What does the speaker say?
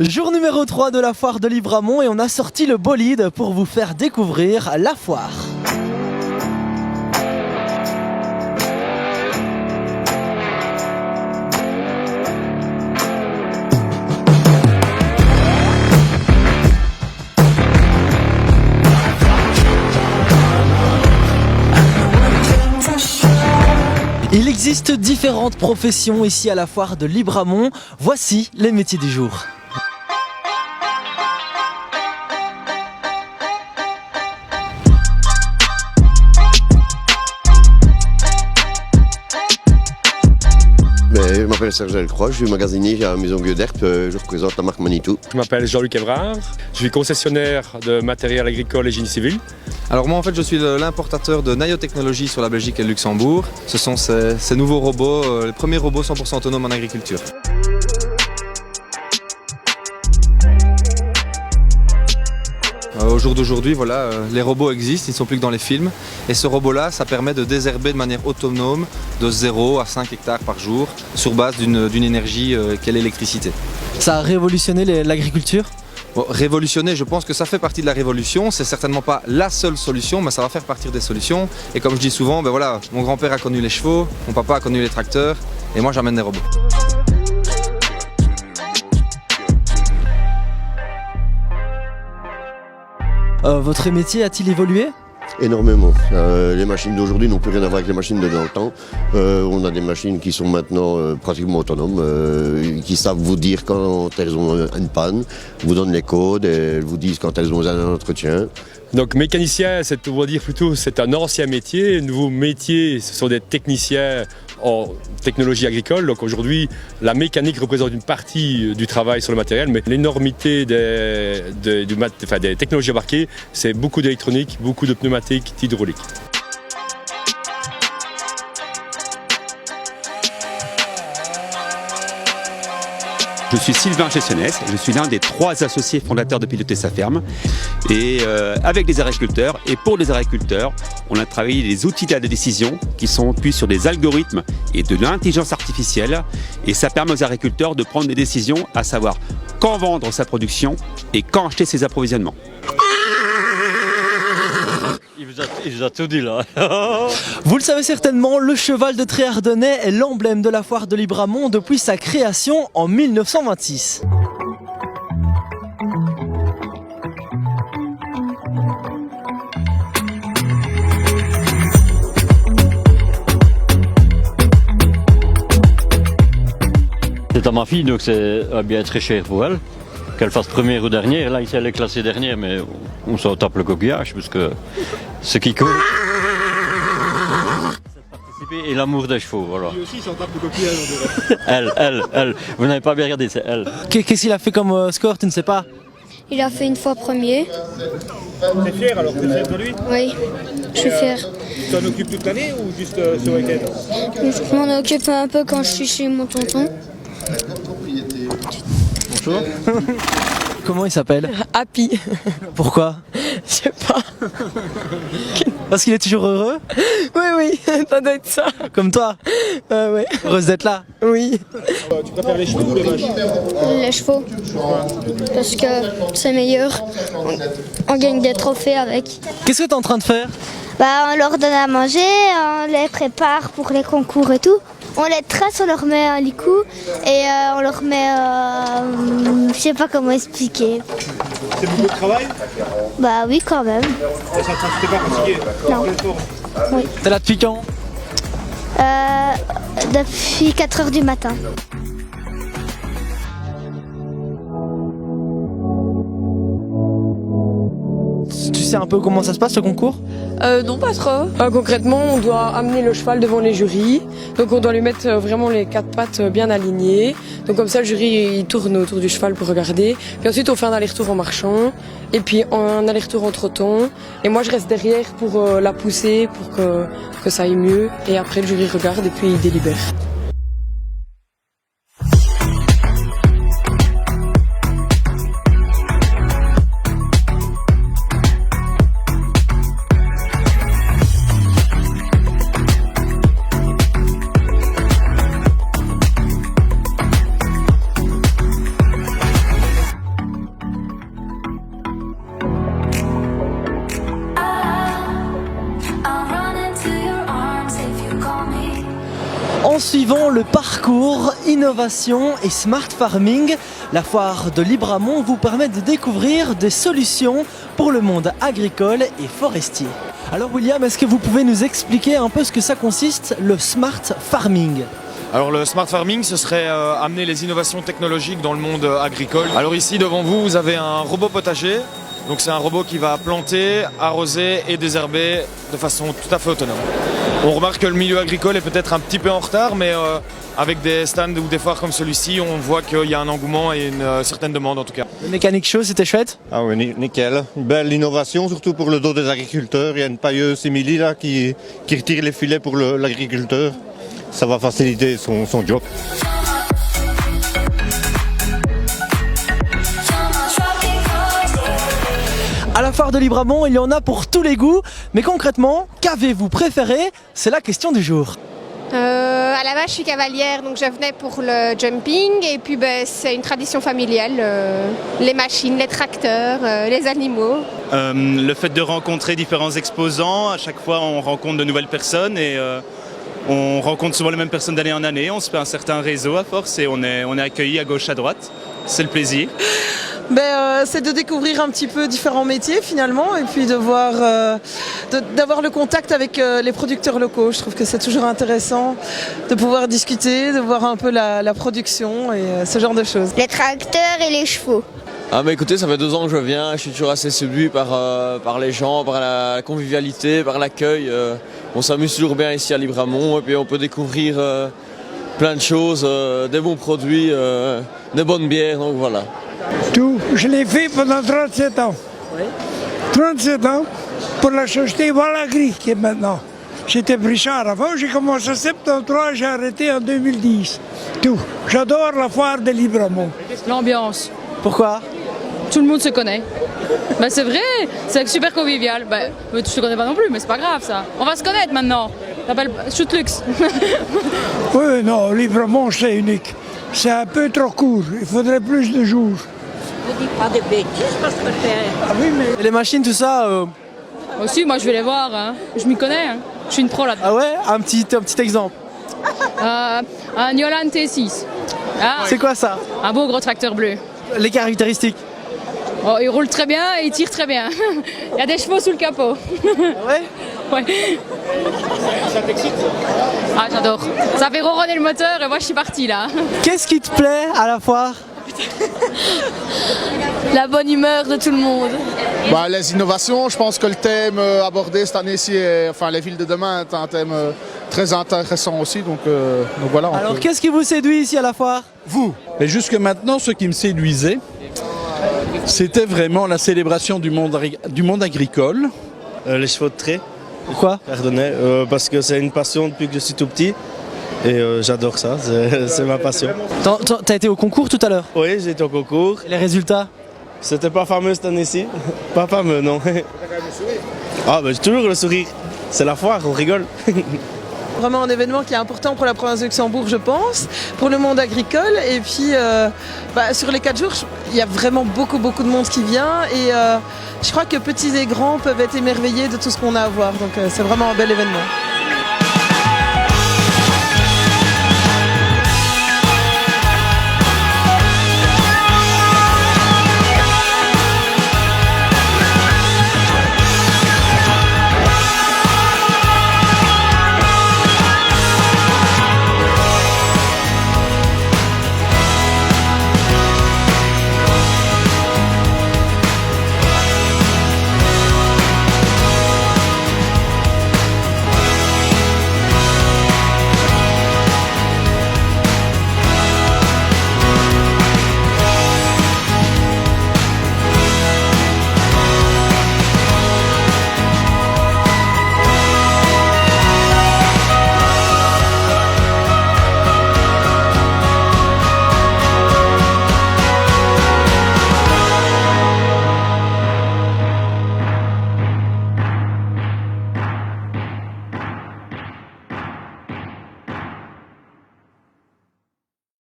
Jour numéro 3 de la foire de Libramont et on a sorti le bolide pour vous faire découvrir la foire. Il existe différentes professions ici à la foire de Libramont. Voici les métiers du jour. Je m'appelle Serge Delcroix, je suis magasinier à la Maison Biederp, je représente la marque Manitou. Je m'appelle Jean-Luc Evrard, je suis concessionnaire de matériel agricole et génie civil. Alors moi en fait je suis l'importateur de Nayo Technologies sur la Belgique et le Luxembourg. Ce sont ces nouveaux robots, les premiers robots 100% autonomes en agriculture. Au jour d'aujourd'hui, voilà, les robots existent, ils ne sont plus que dans les films. Et ce robot-là, ça permet de désherber de manière autonome de 0 à 5 hectares par jour sur base d'une énergie qu'est l'électricité. Ça a révolutionné l'agriculture ? Bon, révolutionner, je pense que ça fait partie de la révolution. C'est certainement pas la seule solution, mais ça va faire partie des solutions. Et comme je dis souvent, ben voilà, mon grand-père a connu les chevaux, mon papa a connu les tracteurs, et moi j'amène des robots. Votre métier a-t-il évolué ? Énormément. Les machines d'aujourd'hui n'ont plus rien à voir avec les machines de dans le temps. On a des machines qui sont maintenant pratiquement autonomes, qui savent vous dire quand elles ont une panne, vous donnent les codes et elles vous disent quand elles ont un entretien. Donc mécanicien, on va dire plutôt, c'est un ancien métier. Nouveau métier, ce sont des techniciens en technologie agricole. Donc aujourd'hui, la mécanique représente une partie du travail sur le matériel, mais l'énormité des technologies embarquées, c'est beaucoup d'électronique, beaucoup de pneumatiques, d'hydraulique. Je suis Sylvain Chessonès, je suis l'un des 3 associés fondateurs de Piloter sa ferme. Et avec les agriculteurs et pour les agriculteurs, on a travaillé des outils de décision qui sont appuyés sur des algorithmes et de l'intelligence artificielle. Et ça permet aux agriculteurs de prendre des décisions, à savoir quand vendre sa production et quand acheter ses approvisionnements. Il vous a tout dit là. Vous le savez certainement, le cheval de trait ardennais est l'emblème de la foire de Libramont depuis sa création en 1926. C'est à ma fille, donc c'est bien très cher pour elle. Qu'elle fasse première ou dernière, là ici elle est classée dernière, mais on s'en tape le coquillage parce que ce qui compte, c'est de participer et l'amour des chevaux, voilà. Lui aussi s'en tape le coquillage, Elle, vous n'avez pas bien regardé, c'est elle. Qu'est-ce qu'il a fait comme score, tu ne sais pas ? Il a fait une fois premier. T'es fier alors, t'es fier de lui ? Oui, je suis fière. Tu t'en occupes toute l'année ou juste ce week-end ? Je m'en occupe un peu quand je suis chez mon tonton. Bonjour. Comment il s'appelle ? Happy. Pourquoi ? Je sais pas. Parce qu'il est toujours heureux ? Oui, ça doit être ça. Comme toi ? Oui. Heureuse d'être là ? Oui. Tu préfères les chevaux ou les vaches ? Les chevaux. Parce que c'est meilleur. On gagne des trophées avec. Qu'est-ce que tu es en train de faire ? On leur donne à manger, on les prépare pour les concours et tout. On les trace, on leur met un licou et on leur met... je sais pas comment expliquer. C'est beaucoup de travail ? Bah oui, quand même. Ça t'es pas fatigué ? Non. Oui. T'es là depuis quand ? Depuis 4h du matin. Tu sais un peu comment ça se passe, ce concours ? Non, pas trop. Concrètement, on doit amener le cheval devant les jurys. Donc on doit lui mettre vraiment les 4 pattes bien alignées. Donc comme ça, le jury il tourne autour du cheval pour regarder. Puis ensuite, on fait un aller-retour en marchant. Et puis un aller-retour en trottant. Et moi, je reste derrière pour la pousser, pour que ça aille mieux. Et après, le jury regarde et puis il délibère. jour, innovation et smart farming. La foire de Libramont vous permet de découvrir des solutions pour le monde agricole et forestier. Alors William, est-ce que vous pouvez nous expliquer un peu ce que ça consiste, le smart farming ? Alors le smart farming, ce serait amener les innovations technologiques dans le monde agricole. Alors ici devant vous, vous avez un robot potager. Donc c'est un robot qui va planter, arroser et désherber de façon tout à fait autonome. On remarque que le milieu agricole est peut-être un petit peu en retard, mais avec des stands ou des foires comme celui-ci, on voit qu'il y a un engouement et une certaine demande en tout cas. Le mécanique show, c'était chouette ? Ah oui, nickel. Une belle innovation, surtout pour le dos des agriculteurs. Il y a une pailleuse simili là qui retire les filets pour l'agriculteur. Ça va faciliter son job. À la foire de Libramont, il y en a pour tous les goûts, mais concrètement, qu'avez-vous préféré ? C'est la question du jour. À la base, je suis cavalière, donc je venais pour le jumping et puis c'est une tradition familiale, les machines, les tracteurs, les animaux. Le fait de rencontrer différents exposants, à chaque fois on rencontre de nouvelles personnes et on rencontre souvent les mêmes personnes d'année en année, on se fait un certain réseau à force et on est accueillis à gauche, à droite. C'est le plaisir. C'est de découvrir un petit peu différents métiers finalement et puis d'avoir le contact avec les producteurs locaux. Je trouve que c'est toujours intéressant de pouvoir discuter, de voir un peu la production et ce genre de choses. Les tracteurs et les chevaux. Écoutez, ça fait 2 ans que je viens, je suis toujours assez séduit par les gens, par la convivialité, par l'accueil. On s'amuse toujours bien ici à Libramont et puis on peut découvrir plein de choses, des bons produits, des bonnes bières, donc voilà. Tout, je l'ai fait pendant 37 ans. Oui. 37 ans pour la société Valagri qui est maintenant. J'étais brichard avant, j'ai commencé en 73, j'ai arrêté en 2010. Tout. J'adore la foire de Libramont. L'ambiance. Pourquoi ? Tout le monde se connaît. C'est vrai, c'est super convivial. Tu te connais pas non plus, mais c'est pas grave ça. On va se connaître maintenant. Ça s'appelle Chutlux. Oui, non, Libramont c'est unique. C'est un peu trop court, il faudrait plus de jours. Ne dis pas des bêtises parce que Ah oui, mais... Et les machines, tout ça Aussi, moi je vais les voir, hein. Je m'y connais, hein. Je suis une pro là-dedans. Ah ouais ? Un petit exemple. Un Yolan T6. C'est quoi ça ? Un beau gros tracteur bleu. Les caractéristiques ? Il roule très bien et il tire très bien. Il y a des chevaux sous le capot. Ouais ? Ouais. Ça t'excite ? Ah, j'adore. Ça fait ronronner le moteur et moi je suis partie là. Qu'est-ce qui te plaît à la foire ? La bonne humeur de tout le monde. Les innovations, je pense que le thème abordé cette année-ci, les villes de demain, est un thème très intéressant aussi. Donc voilà. Alors qu'est-ce qui vous séduit ici à la foire ? Vous ? Mais jusque maintenant, ce qui me séduisait, c'était vraiment la célébration du monde agricole. Les chevaux de trait. Pourquoi ? Ardennais, parce que c'est une passion depuis que je suis tout petit. Et j'adore ça, c'est ma passion. T'as été au concours tout à l'heure ? Oui, j'ai été au concours. Et les résultats ? C'était pas fameux cette année-ci. Pas fameux, non. J'ai toujours le sourire. C'est la foire, on rigole. Vraiment un événement qui est important pour la province de Luxembourg, je pense, pour le monde agricole. Et puis, sur les 4 jours, il y a vraiment beaucoup de monde qui vient. Et je crois que petits et grands peuvent être émerveillés de tout ce qu'on a à voir. Donc, c'est vraiment un bel événement.